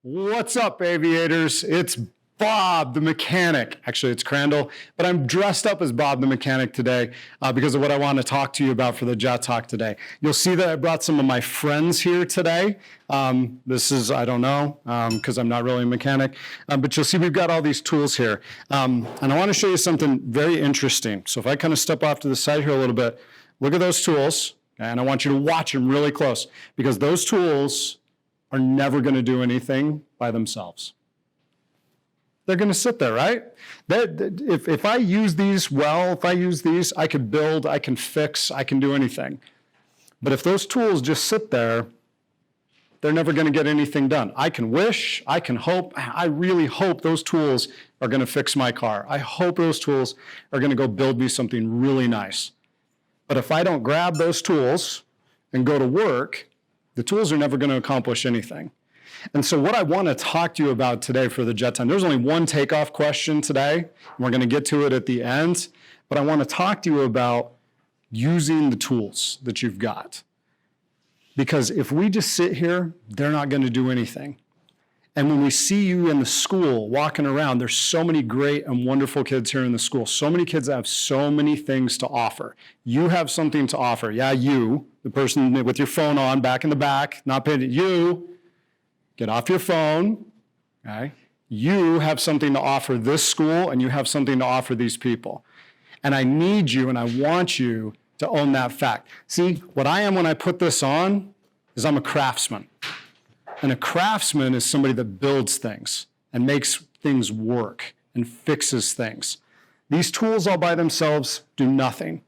What's up, aviators? It's Bob the mechanic. Actually, it's Crandall, but I'm dressed up as Bob the mechanic today because of what I want to talk to you about for the Jet Talk today. You'll see that I brought some of my friends here today. This is, I don't know, because I'm not really a mechanic, but you'll see we've got all these tools here. And I want to show you something very interesting. So if I kind of step off to the side here a little bit, look at those tools, and I want you to watch them really close because those tools are never going to do anything by themselves. They're going to sit there, right? If I use these well, if I use these, I could build, I can fix, I can do anything. But if those tools just sit there, they're never going to get anything done. I can wish, I can hope, I really hope those tools are going to fix my car. I hope those tools are going to go build me something really nice. But if I don't grab those tools and go to work, the tools are never going to accomplish anything. And so what I want to talk to you about today for the Jet Time, there's only one takeoff question today, and we're going to get to it at the end, but I want to talk to you about using the tools that you've got. Because if we just sit here, they're not going to do anything. And when we see you in the school walking around, there's so many great and wonderful kids here in the school. So many kids that have so many things to offer. You have something to offer. Yeah, you, the person with your phone on back in the back, not paying attention. You, get off your phone. Okay? You have something to offer this school, and you have something to offer these people. And I need you, and I want you to own that fact. See, what I am when I put this on is I'm a craftsman. And a craftsman is somebody that builds things and makes things work and fixes things. These tools all by themselves do nothing.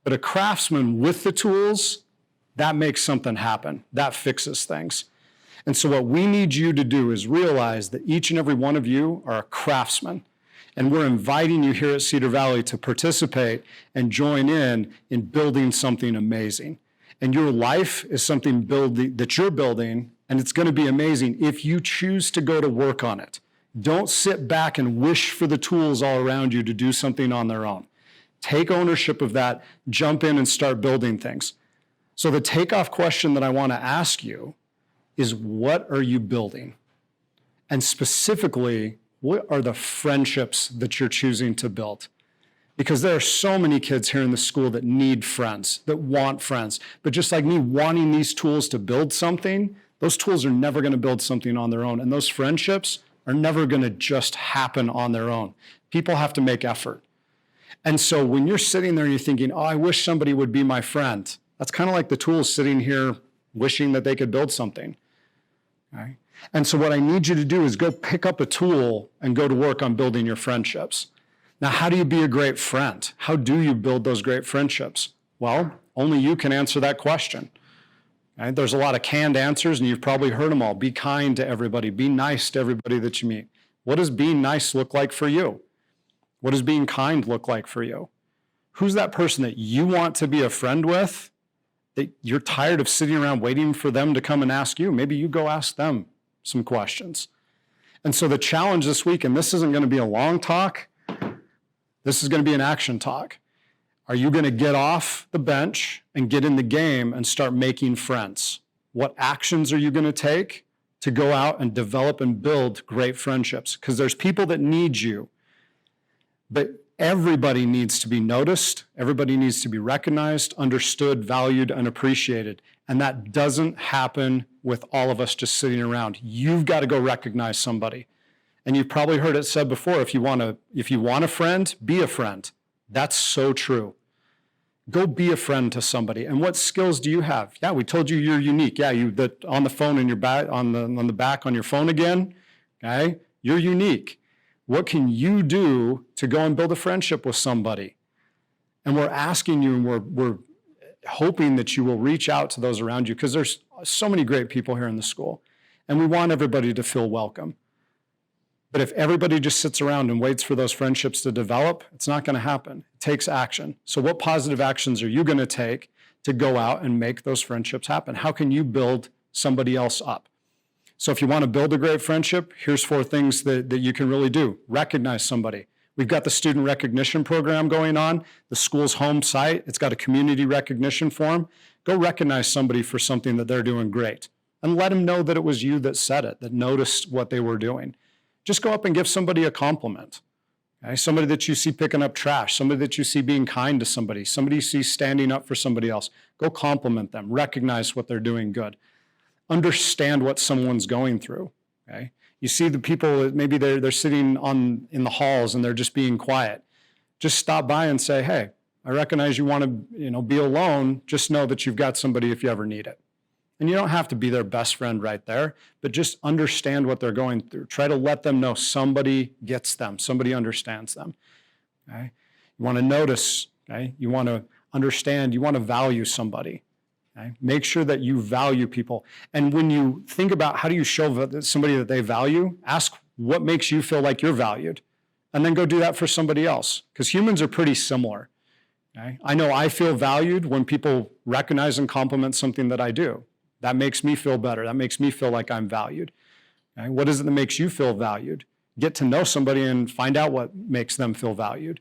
But a craftsman with the tools, that makes something happen. That fixes things. And so what we need you to do is realize that each and every one of you are a craftsman. And we're inviting you here at Cedar Valley to participate and join in building something amazing. And your life is something that you're building, and it's going to be amazing if you choose to go to work on it. Don't sit back and wish for the tools all around you to do something on their own. Take ownership of that, jump in and start building things. So the takeoff question that I want to ask you is, what are you building? And specifically, what are the friendships that you're choosing to build? Because there are so many kids here in the school that need friends, that want friends. But just like me wanting these tools to build something, those tools are never going to build something on their own. And those friendships are never going to just happen on their own. People have to make effort. And so when you're sitting there and you're thinking, oh, I wish somebody would be my friend, that's kind of like the tools sitting here wishing that they could build something. Okay? And so what I need you to do is go pick up a tool and go to work on building your friendships. Now, how do you be a great friend? How do you build those great friendships? Well, only you can answer that question. Okay? There's a lot of canned answers, and you've probably heard them all. Be kind to everybody. Be nice to everybody that you meet. What does being nice look like for you? What does being kind look like for you? Who's that person that you want to be a friend with, that you're tired of sitting around waiting for them to come and ask you? Maybe you go ask them some questions. And so the challenge this week, and this isn't going to be a long talk, this is going to be an action talk. Are you going to get off the bench and get in the game and start making friends? What actions are you going to take to go out and develop and build great friendships? Because there's people that need you, but everybody needs to be noticed. Everybody needs to be recognized, understood, valued, and appreciated. And that doesn't happen with all of us just sitting around. You've got to go recognize somebody. And you've probably heard it said before, if you want a friend, be a friend. That's so true. Go be a friend to somebody. And what skills do you have? Yeah, we told you you're unique. Yeah, on the phone in your back, on the back on your phone again. Okay, you're unique. What can you do to go and build a friendship with somebody? And we're asking you, and we're hoping that you will reach out to those around you, because there's so many great people here in the school, and we want everybody to feel welcome. But if everybody just sits around and waits for those friendships to develop, it's not going to happen. It takes action. So what positive actions are you going to take to go out and make those friendships happen? How can you build somebody else up? So if you want to build a great friendship, here's 4 things that you can really do. Recognize somebody. We've got the student recognition program going on, the school's home site. It's got a community recognition form. Go recognize somebody for something that they're doing great. and let them know that it was you that said it, that noticed what they were doing. Just go up and give somebody a compliment. Okay? Somebody that you see picking up trash, somebody that you see being kind to somebody you see standing up for somebody else. Go compliment them, recognize what they're doing good. Understand what someone's going through. Okay? You see the people, maybe they're sitting in the halls and they're just being quiet. Just stop by and say, hey, I recognize you want to be alone. Just know that you've got somebody if you ever need it. And you don't have to be their best friend right there, but just understand what they're going through. Try to let them know somebody gets them, somebody understands them. Okay? You want to notice, okay? You want to understand, you want to value somebody. Okay? Make sure that you value people. And when you think about how do you show somebody that they value, ask what makes you feel like you're valued. And then go do that for somebody else, because humans are pretty similar. Okay? I know I feel valued when people recognize and compliment something that I do. That makes me feel better. That makes me feel like I'm valued. Okay? What is it that makes you feel valued? Get to know somebody and find out what makes them feel valued.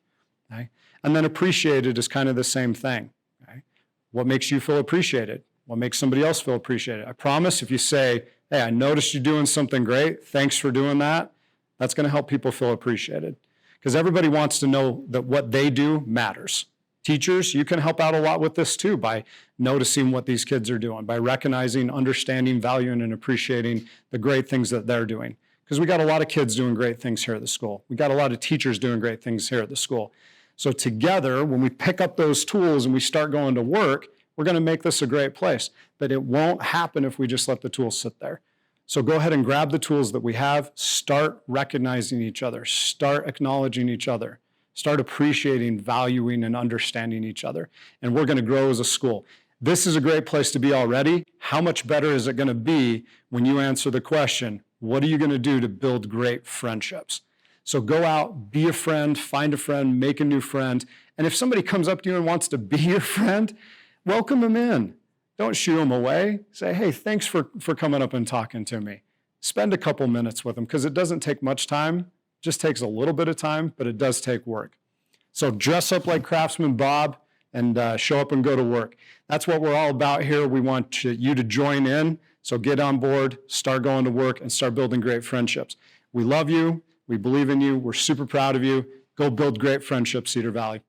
Okay? And then appreciated is kind of the same thing. Okay? What makes you feel appreciated? What makes somebody else feel appreciated? I promise if you say, hey, I noticed you doing something great, thanks for doing that, that's going to help people feel appreciated. Because everybody wants to know that what they do matters. Teachers, you can help out a lot with this too by noticing what these kids are doing, by recognizing, understanding, valuing, and appreciating the great things that they're doing. Because we got a lot of kids doing great things here at the school. We got a lot of teachers doing great things here at the school. So together, when we pick up those tools and we start going to work, we're going to make this a great place. But it won't happen if we just let the tools sit there. So go ahead and grab the tools that we have, start recognizing each other, start acknowledging each other. Start appreciating, valuing, and understanding each other. And we're going to grow as a school. This is a great place to be already. How much better is it going to be when you answer the question, what are you going to do to build great friendships? So go out, be a friend, find a friend, make a new friend. And if somebody comes up to you and wants to be your friend, welcome them in. Don't shoo them away. Say, hey, thanks for coming up and talking to me. Spend a couple minutes with them because it doesn't take much time. Just takes a little bit of time, but it does take work. So dress up like Craftsman Bob and show up and go to work. That's what we're all about here. We want you to join in. So get on board, start going to work, and start building great friendships. We love you. We believe in you. We're super proud of you. Go build great friendships, Cedar Valley.